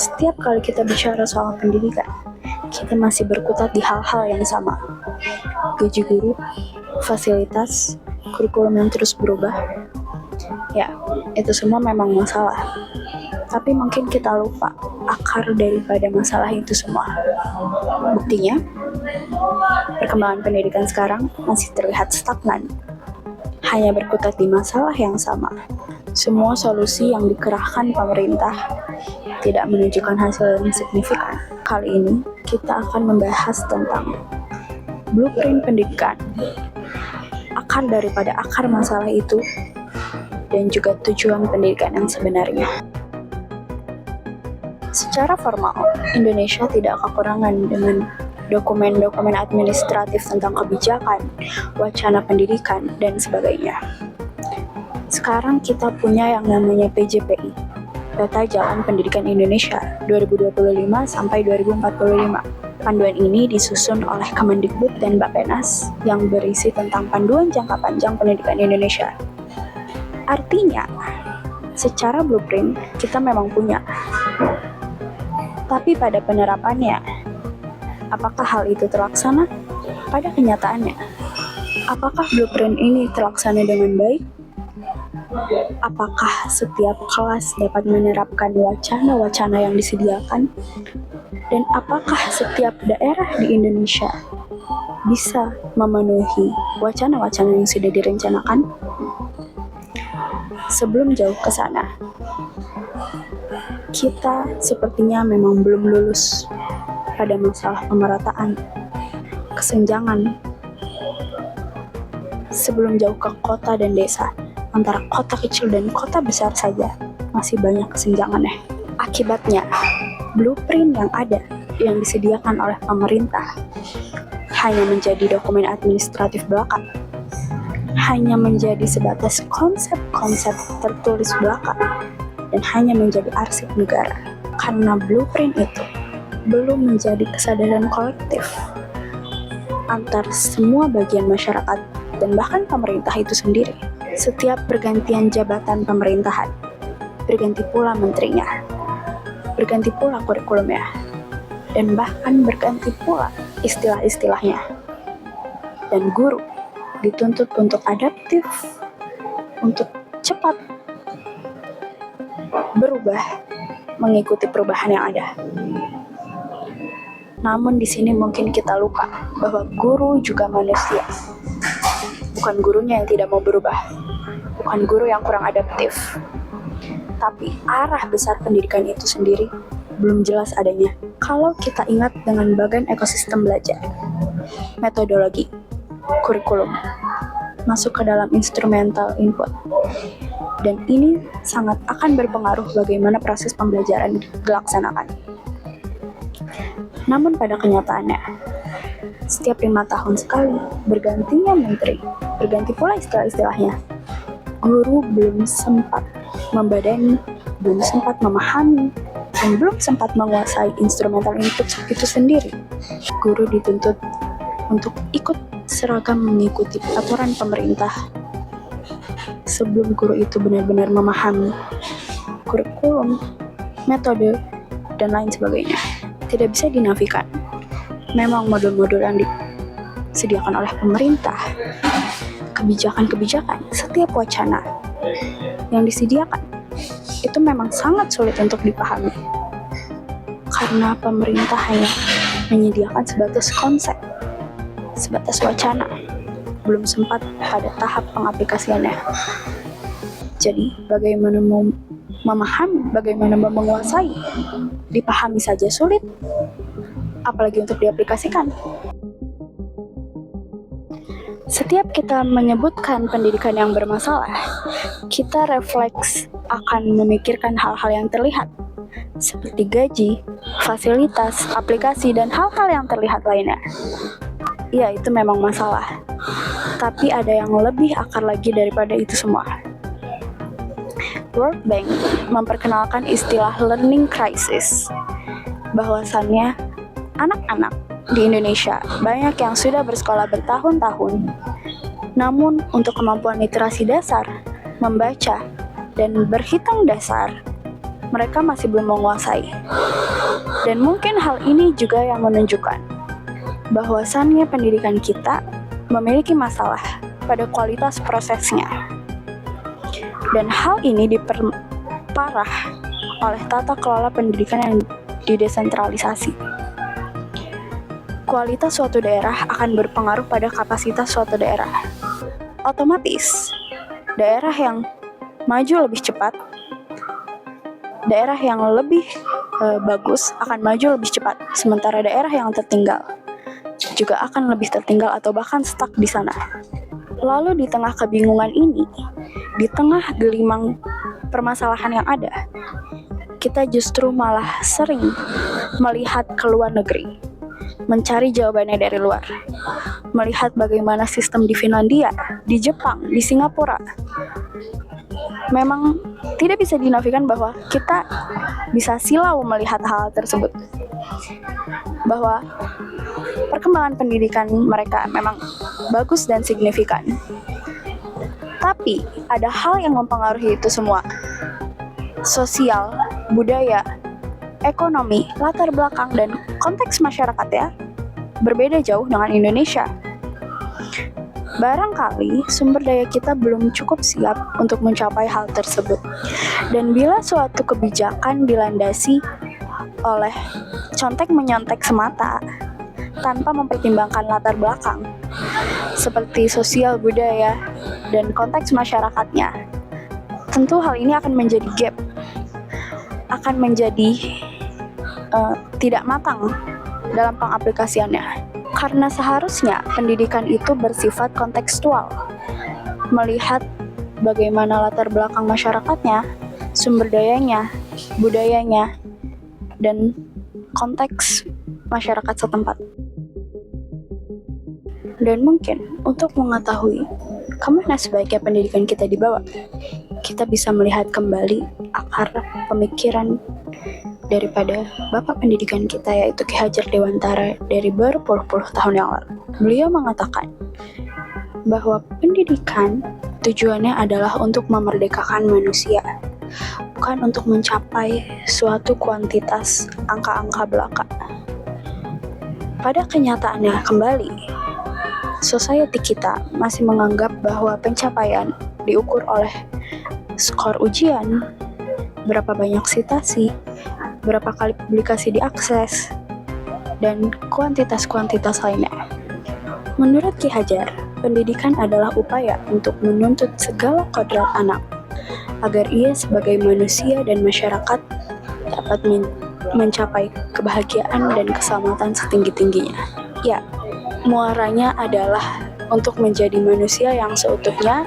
Setiap kali kita bicara soal pendidikan, kita masih berkutat di hal-hal yang sama. Gaji guru, fasilitas, kurikulum yang terus berubah. Ya, itu semua memang masalah. Tapi mungkin kita lupa akar daripada masalah itu semua. Buktinya, perkembangan pendidikan sekarang masih terlihat stagnan. Hanya berkutat di masalah yang sama. Semua solusi yang dikerahkan pemerintah tidak menunjukkan hasil yang signifikan. Kali ini kita akan membahas tentang blueprint pendidikan, akar daripada akar masalah itu, dan juga tujuan pendidikan yang sebenarnya. Secara formal, Indonesia tidak kekurangan dengan dokumen-dokumen administratif tentang kebijakan, wacana pendidikan, dan sebagainya. Sekarang kita punya yang namanya PJPI, Peta Jalan Pendidikan Indonesia 2025 sampai 2045. Panduan ini disusun oleh Kemendikbud dan Bappenas yang berisi tentang panduan jangka panjang pendidikan Indonesia. Artinya, secara blueprint kita memang punya. Tapi pada penerapannya, apakah hal itu terlaksana? Pada kenyataannya, apakah blueprint ini terlaksana dengan baik? Apakah setiap kelas dapat menerapkan wacana-wacana yang disediakan? Dan apakah setiap daerah di Indonesia bisa memenuhi wacana-wacana yang sudah direncanakan? Sebelum jauh ke sana, kita sepertinya memang belum lulus pada masalah pemerataan, kesenjangan. Sebelum jauh ke kota dan desa, antara kota kecil dan kota besar saja masih banyak kesenjangannya. Akibatnya, blueprint yang ada yang disediakan oleh pemerintah hanya menjadi dokumen administratif belaka, hanya menjadi sebatas konsep-konsep tertulis belaka, dan hanya menjadi arsip negara. Karena blueprint itu belum menjadi kesadaran kolektif antar semua bagian masyarakat dan bahkan pemerintah itu sendiri. Setiap pergantian jabatan pemerintahan, berganti pula menterinya, berganti pula kurikulumnya, dan bahkan berganti pula istilah-istilahnya. Dan guru dituntut untuk adaptif, untuk cepat berubah mengikuti perubahan yang ada. Namun di sini mungkin kita lupa bahwa guru juga manusia. Bukan gurunya yang tidak mau berubah, bukan guru yang kurang adaptif, tapi arah besar pendidikan itu sendiri belum jelas adanya. Kalau kita ingat dengan bagian ekosistem belajar, metodologi, kurikulum, masuk ke dalam instrumental input, dan ini sangat akan berpengaruh bagaimana proses pembelajaran dilaksanakan. Namun pada kenyataannya, setiap 5 tahun sekali bergantinya menteri, berganti pula istilah-istilahnya. Guru belum sempat membadani, belum sempat memahami, dan belum sempat menguasai instrumental input itu sendiri. Guru dituntut untuk ikut seragam mengikuti aturan pemerintah sebelum guru itu benar-benar memahami kurikulum, metode, dan lain sebagainya. Tidak bisa dinafikan. Memang modul-modul yang disediakan oleh pemerintah, kebijakan-kebijakan, setiap wacana yang disediakan itu memang sangat sulit untuk dipahami karena pemerintah hanya menyediakan sebatas konsep, sebatas wacana, belum sempat pada tahap pengaplikasiannya. Jadi bagaimana memahami, bagaimana menguasai, dipahami saja sulit, apalagi untuk diaplikasikan. Setiap kita menyebutkan pendidikan yang bermasalah, kita refleks akan memikirkan hal-hal yang terlihat, seperti gaji, fasilitas, aplikasi, dan hal-hal yang terlihat lainnya. Ya, itu memang masalah. Tapi ada yang lebih akar lagi daripada itu semua. World Bank memperkenalkan istilah learning crisis, bahwasannya anak-anak di Indonesia banyak yang sudah bersekolah bertahun-tahun, namun untuk kemampuan literasi dasar, membaca, dan berhitung dasar mereka masih belum menguasai. Dan mungkin hal ini juga yang menunjukkan bahwasannya pendidikan kita memiliki masalah pada kualitas prosesnya. Dan hal ini diperparah oleh tata kelola pendidikan yang didesentralisasi. Kualitas suatu daerah akan berpengaruh pada kapasitas suatu daerah. Otomatis, daerah yang maju lebih cepat, daerah yang lebih bagus akan maju lebih cepat, sementara daerah yang tertinggal juga akan lebih tertinggal atau bahkan stuck di sana. Lalu di tengah kebingungan ini, di tengah gelimang permasalahan yang ada, kita justru malah sering melihat ke luar negeri, mencari jawabannya dari luar, melihat bagaimana sistem di Finlandia, di Jepang, di Singapura. Memang tidak bisa dinafikan bahwa kita bisa silau melihat hal tersebut, bahwa perkembangan pendidikan mereka memang bagus dan signifikan. Tapi ada hal yang mempengaruhi itu semua. Sosial, budaya, ekonomi, latar belakang, dan konteks masyarakat ya, berbeda jauh dengan Indonesia. Barangkali sumber daya kita belum cukup siap untuk mencapai hal tersebut. Dan bila suatu kebijakan dilandasi oleh contek-menyontek semata, tanpa mempertimbangkan latar belakang, seperti sosial, budaya, dan konteks masyarakatnya, tentu hal ini akan menjadi gap, akan menjadi tidak matang dalam pengaplikasiannya. Karena seharusnya pendidikan itu bersifat kontekstual, melihat bagaimana latar belakang masyarakatnya, sumber dayanya, budayanya, dan konteks masyarakat setempat. Dan mungkin untuk mengetahui kemana sebaiknya pendidikan kita dibawa, kita bisa melihat kembali akar pemikiran daripada Bapak Pendidikan kita, yaitu Ki Hajar Dewantara, dari berpuluh-puluh tahun yang lalu. Beliau mengatakan bahwa pendidikan tujuannya adalah untuk memerdekakan manusia, bukan untuk mencapai suatu kuantitas angka-angka belaka. Pada kenyataannya kembali, society kita masih menganggap bahwa pencapaian diukur oleh skor ujian, berapa banyak sitasi, berapa kali publikasi diakses, dan kuantitas-kuantitas lainnya. Menurut Ki Hajar, pendidikan adalah upaya untuk menuntut segala kodrat anak agar ia sebagai manusia dan masyarakat dapat mencapai kebahagiaan dan keselamatan setinggi-tingginya. Ya, muaranya adalah untuk menjadi manusia yang seutuhnya,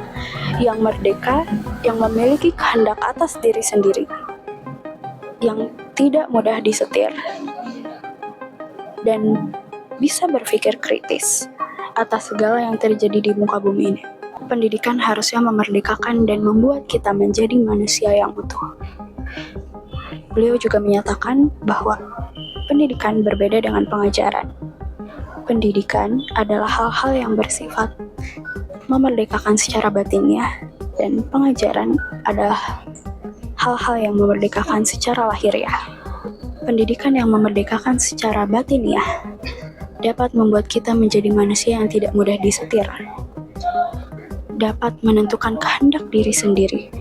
yang merdeka, yang memiliki kehendak atas diri sendiri, yang tidak mudah disetir, dan bisa berpikir kritis atas segala yang terjadi di muka bumi ini. Pendidikan harusnya memerdekakan dan membuat kita menjadi manusia yang utuh. Beliau juga menyatakan bahwa pendidikan berbeda dengan pengajaran. Pendidikan adalah hal-hal yang bersifat memerdekakan secara batinnya, dan pengajaran adalah hal-hal yang memerdekakan secara lahiriah. Pendidikan yang memerdekakan secara batiniah dapat membuat kita menjadi manusia yang tidak mudah disetir, dapat menentukan kehendak diri sendiri,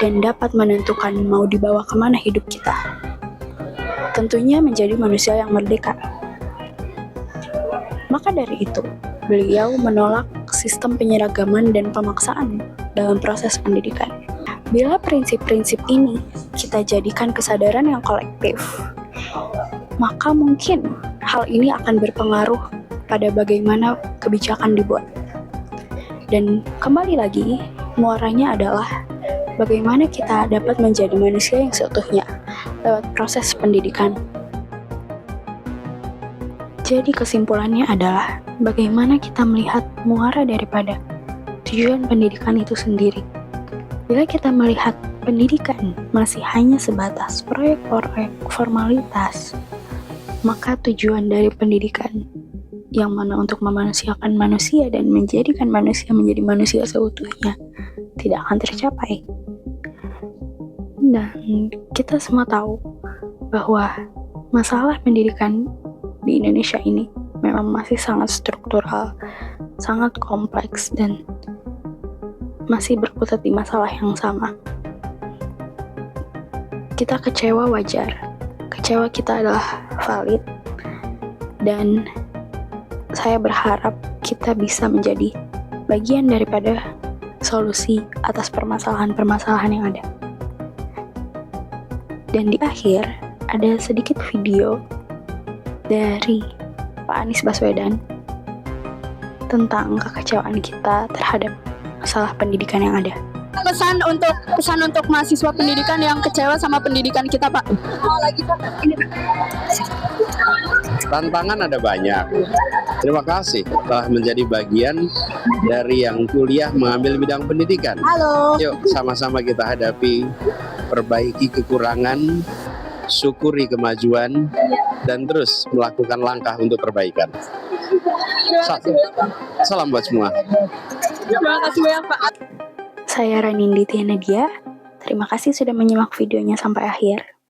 dan dapat menentukan mau dibawa kemana hidup kita. Tentunya menjadi manusia yang merdeka. Maka dari itu, beliau menolak sistem penyeragaman dan pemaksaan dalam proses pendidikan. Bila prinsip-prinsip ini kita jadikan kesadaran yang kolektif, maka mungkin hal ini akan berpengaruh pada bagaimana kebijakan dibuat. Dan kembali lagi, muaranya adalah bagaimana kita dapat menjadi manusia yang seutuhnya lewat proses pendidikan. Jadi kesimpulannya adalah bagaimana kita melihat muara daripada tujuan pendidikan itu sendiri. Bila kita melihat pendidikan masih hanya sebatas proyek-proyek formalitas, maka tujuan dari pendidikan yang mana untuk memanusiakan manusia dan menjadikan manusia menjadi manusia seutuhnya tidak akan tercapai. Dan kita semua tahu bahwa masalah pendidikan di Indonesia ini memang masih sangat struktural, sangat kompleks, dan masih berkutat di masalah yang sama. Kita kecewa wajar, kecewa kita adalah valid, dan saya berharap kita bisa menjadi bagian daripada solusi atas permasalahan-permasalahan yang ada. Dan di akhir, ada sedikit video dari Pak Anies Baswedan tentang kekecewaan kita terhadap masalah pendidikan yang ada. Pesan untuk mahasiswa pendidikan yang kecewa sama pendidikan kita, Pak. Tantangan ada banyak. Terima kasih telah menjadi bagian dari yang kuliah mengambil bidang pendidikan. Halo. Yuk sama-sama kita hadapi, perbaiki kekurangan, syukuri kemajuan, dan terus melakukan langkah untuk perbaikan. Salam buat semua. Terima kasih banyak, Pak. Saya Ranindi Tianadia. Terima kasih sudah menyimak videonya sampai akhir.